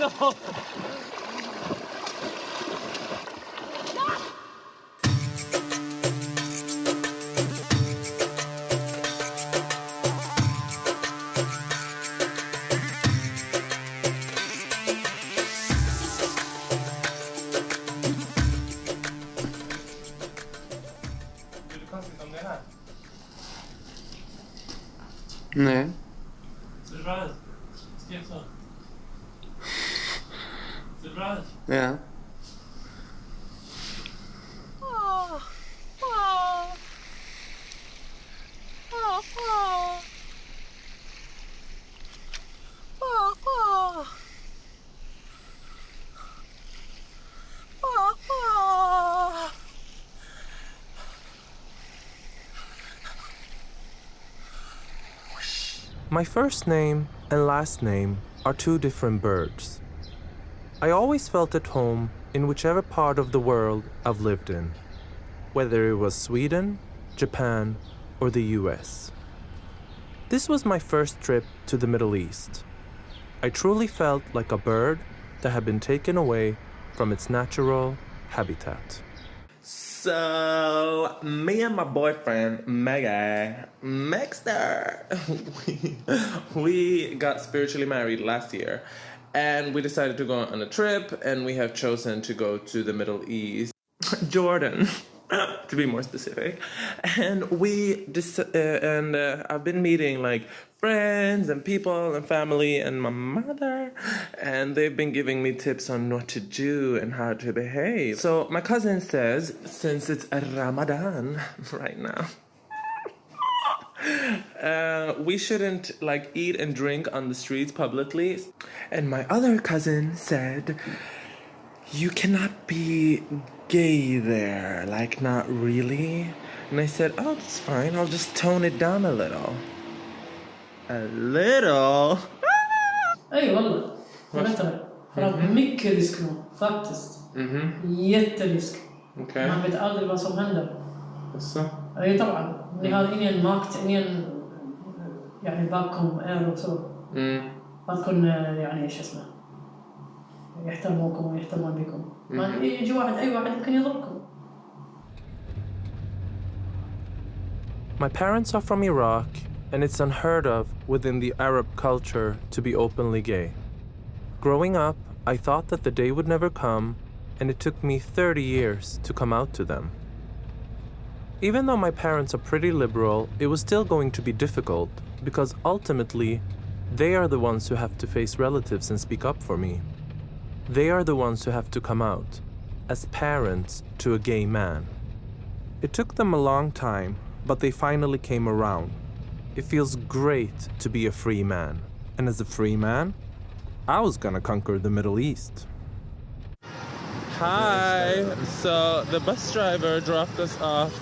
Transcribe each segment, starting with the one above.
No. Nej. Ser det bra ut? Skriv så. Ser det bra ut? Ja. My first name and last name are two different birds. I always felt at home in whichever part of the world I've lived in, whether it was Sweden, Japan, or the US. This was my first trip to the Middle East. I truly felt like a bird that had been taken away from its natural habitat. So, me and my boyfriend, Megster, we got spiritually married last year. And we decided to go on a trip, and we have chosen to go to the Middle East, Jordan, to be more specific. And I've been meeting like friends and people and family and my mother, and they've been giving me tips on what to do and how to behave. So my cousin says, since it's Ramadan right now, we shouldn't like eat and drink on the streets publicly. And my other cousin said, you cannot be gay there, like not really. And I said, oh, it's fine, I'll just tone it down a little. A little? أي والله مثلا mycket risk nu faktiskt. Jätterisk. Okay. Man vet aldrig vad som händer. Så. أي طبعا ni har ingen makt ingen يعني bakom er och så. أكون يعني إيش اسمه يحترموكم ويحترمون بكم. ما يجي واحد أي واحد ممكن يضربكم. My parents are from Iraq, and it's unheard of within the Arab culture to be openly gay. Growing up, I thought that the day would never come, and it took me 30 years to come out to them. Even though my parents are pretty liberal, it was still going to be difficult, because ultimately, they are the ones who have to face relatives and speak up for me. They are the ones who have to come out, as parents to a gay man. It took them a long time, but they finally came around. It feels great to be a free man. And as a free man, I was gonna conquer the Middle East. Hi. So the bus driver dropped us off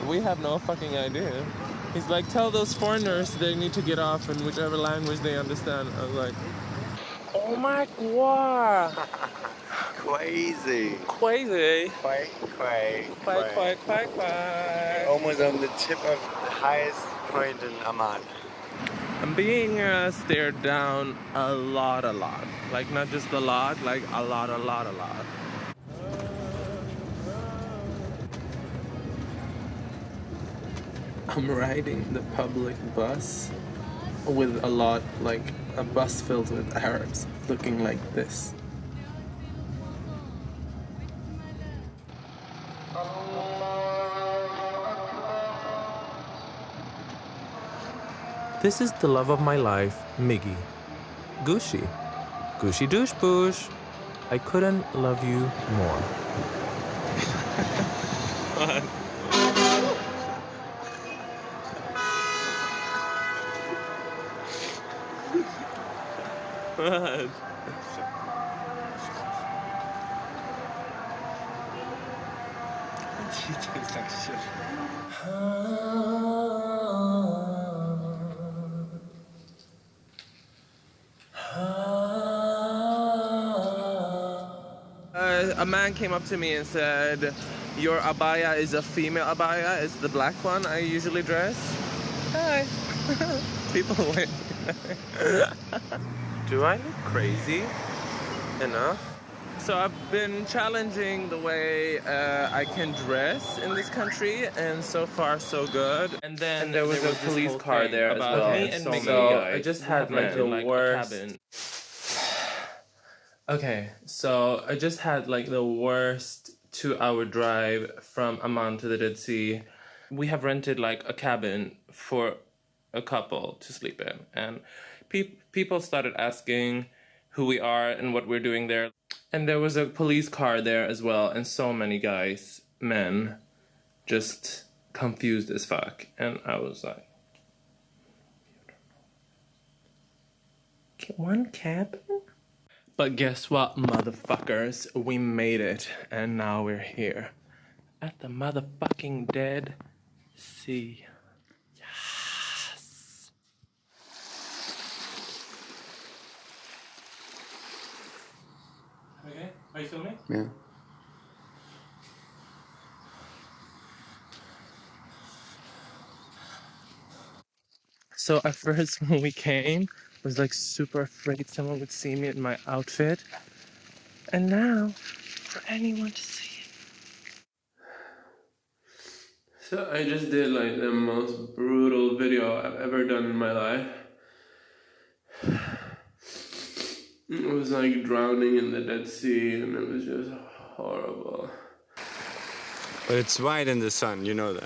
we have no fucking idea. He's like, tell those foreigners they need to get off in whichever language they understand. I was like, oh my god. Crazy. Crazy. Quite. Almost on the tip of the highest point in Amman. I'm being stared down a lot. Like not just a lot, like a lot. I'm riding the public bus with a bus filled with Arabs looking like this. This is the love of my life, Miggy. Gushi. Gushi douche boosh. I couldn't love you more. What? He tastes like shit. A man came up to me and said, your abaya is a female abaya, it's the black one I usually dress. Hi. People wait. Do I look crazy enough? So I've been challenging the way I can dress in this country, and so far so good. And then there was a police car there as well. Me and Miggy, so I just had like the worst. Okay, so I just had like the worst 2-hour drive from Amman to the Dead Sea. We have rented like a cabin for a couple to sleep in, and people started asking who we are and what we're doing there. And there was a police car there as well, and so many guys, men, just confused as fuck. And I was like, one cabin? But guess what, motherfuckers? We made it, and now we're here at the motherfucking Dead Sea. Yes. Okay, are you filming? Yeah. So at first when we came, I was like super afraid someone would see me in my outfit. And now, for anyone to see it. So I just did like the most brutal video I've ever done in my life. It was like drowning in the Dead Sea, and it was just horrible. But it's white in the sun, you know that.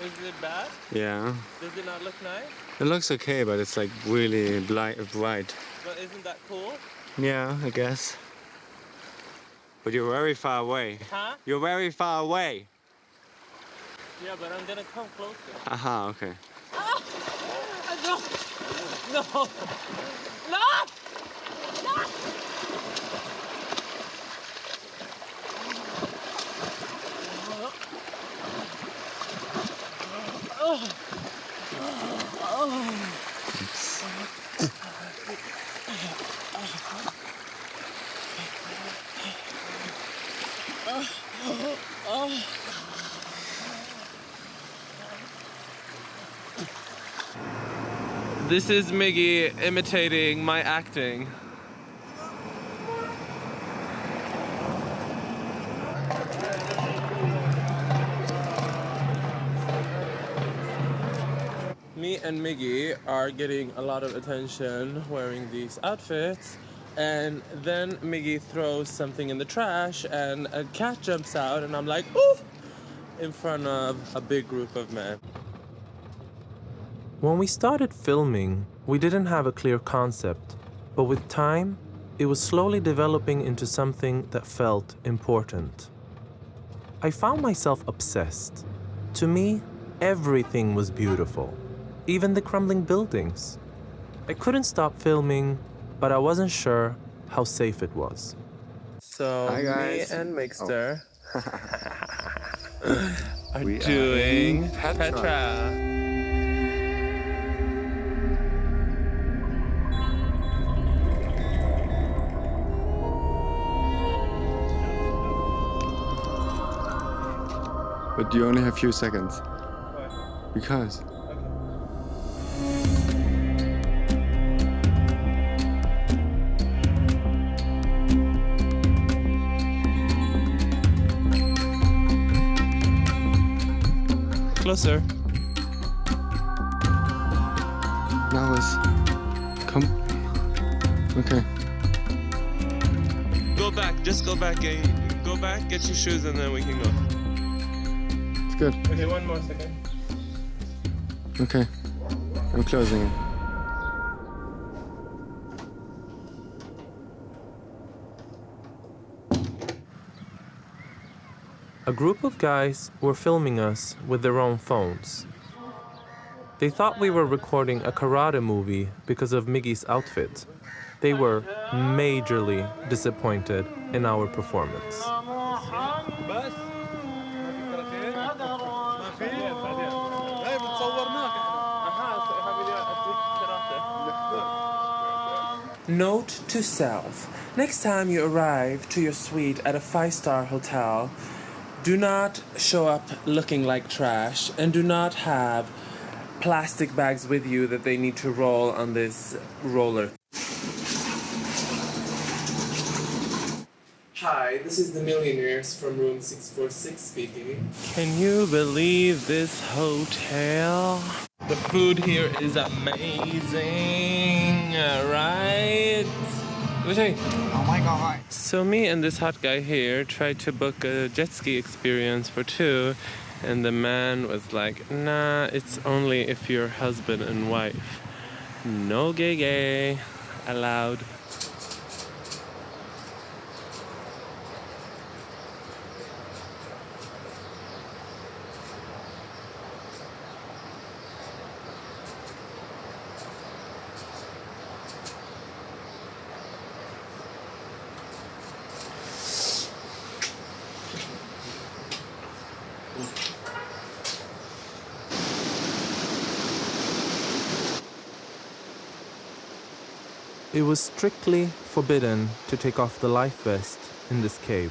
Is it bad? Yeah. Does it not look nice? It looks okay, but it's like really bright. But isn't that cool? Yeah, I guess. But you're very far away. Huh? You're very far away. Yeah, but I'm gonna come closer. Aha, okay. No! No! No! No! This is Miggy imitating my acting. Me and Miggy are getting a lot of attention wearing these outfits, and then Miggy throws something in the trash and a cat jumps out, and I'm like, ooh, in front of a big group of men. When we started filming, we didn't have a clear concept, but with time, it was slowly developing into something that felt important. I found myself obsessed. To me, everything was beautiful, even the crumbling buildings. I couldn't stop filming, but I wasn't sure how safe it was. So Hi, me guys. and Mixter are We are doing in Petra. But you only have a few seconds. Why? Because. Closer. Naures. Come. Okay. Go back. Just go back. Go back. Get your shoes, and then we can go. It's good. Okay, one more second. Okay. I'm closing it. A group of guys were filming us with their own phones. They thought we were recording a karate movie because of Miggy's outfit. They were majorly disappointed in our performance. Note to self: next time you arrive to your suite at a 5-star hotel, do not show up looking like trash and do not have plastic bags with you that they need to roll on this roller. Hi, this is the Millionaires from room 646 speaking. Can you believe this hotel? The food here is amazing, right? Oh my god. So me and this hot guy here tried to book a jet ski experience for two, and the man was like, nah, it's only if you're husband and wife. No gay allowed. It was strictly forbidden to take off the life vest in this cave.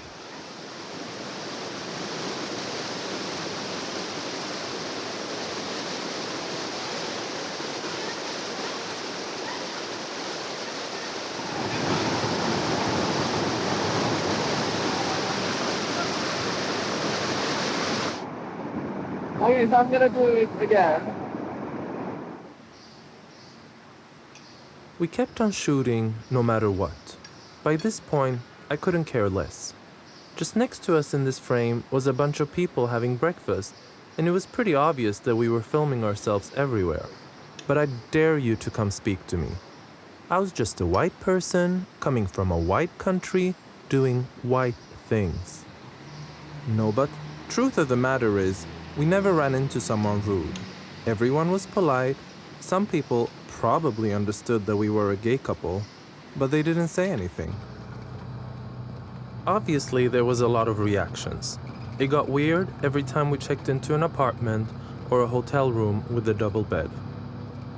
Okay, so I'm gonna do it again. We kept on shooting no matter what. By this point, I couldn't care less. Just next to us in this frame was a bunch of people having breakfast, and it was pretty obvious that we were filming ourselves everywhere. But I dare you to come speak to me. I was just a white person coming from a white country doing white things. No, but truth of the matter is, we never ran into someone rude. Everyone was polite. Some people probably understood that we were a gay couple, but they didn't say anything. Obviously, there was a lot of reactions. It got weird every time we checked into an apartment or a hotel room with a double bed.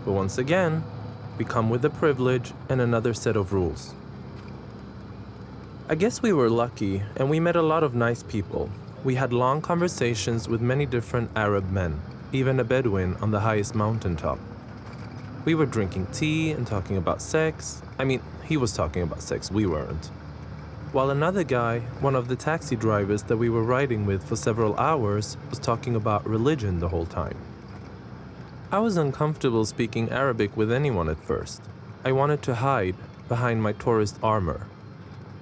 But once again, we come with a privilege and another set of rules. I guess we were lucky and we met a lot of nice people. We had long conversations with many different Arab men, even a Bedouin on the highest mountaintop. We were drinking tea and talking about sex. I mean, he was talking about sex, we weren't. While another guy, one of the taxi drivers that we were riding with for several hours, was talking about religion the whole time. I was uncomfortable speaking Arabic with anyone at first. I wanted to hide behind my tourist armor.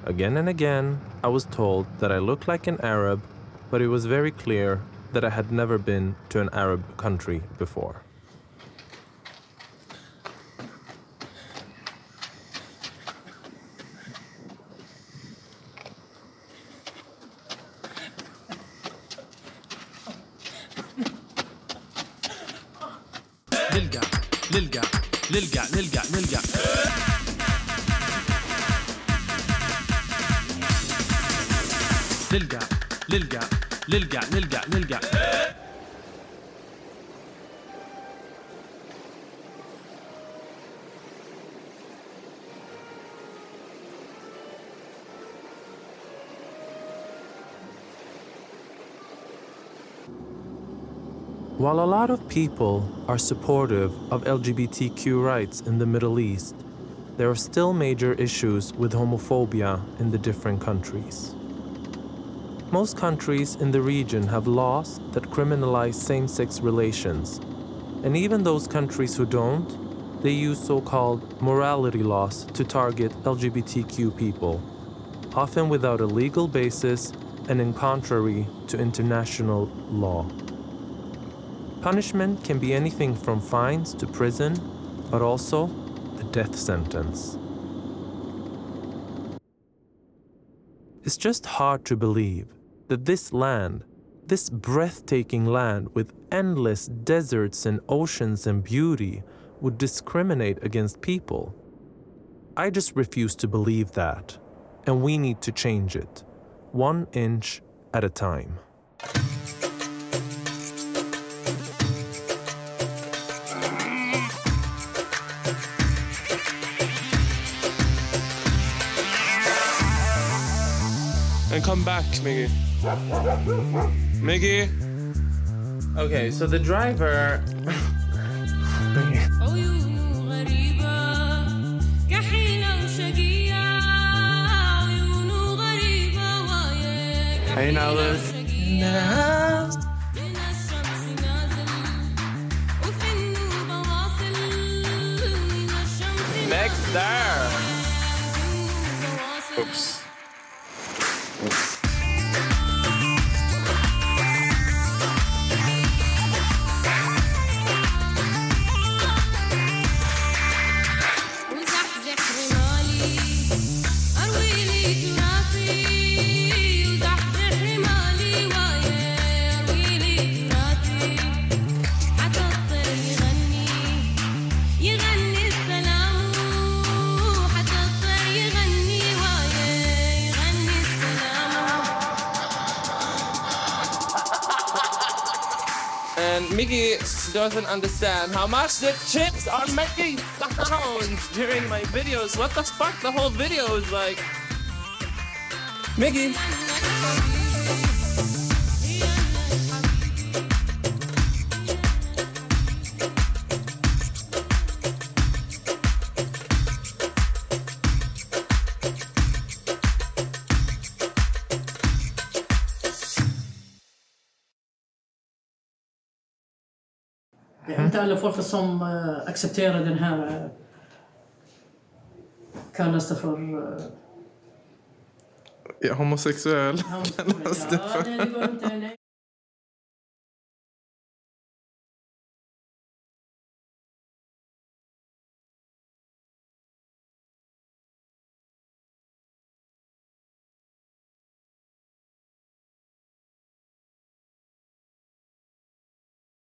Again and again, I was told that I looked like an Arab, but it was very clear that I had never been to an Arab country before. نلقى While a lot of people are supportive of LGBTQ rights in the Middle East, there are still major issues with homophobia in the different countries. Most countries in the region have laws that criminalize same-sex relations, and even those countries who don't, they use so-called morality laws to target LGBTQ people, often without a legal basis and in contrary to international law. Punishment can be anything from fines to prison, but also the death sentence. It's just hard to believe that this land, this breathtaking land with endless deserts and oceans and beauty, would discriminate against people. I just refuse to believe that, and we need to change it, 1 inch at a time. And come back, Miggy. Miggy? Okay, so the driver Hey, Naures. Next there. Oops. And Mickey doesn't understand how much the chips are making sounds during my videos. What the fuck? The whole video is like... Mickey! انت alla folk som accepterar den här kallas det för Ja, homosexuell. ja, det går inte.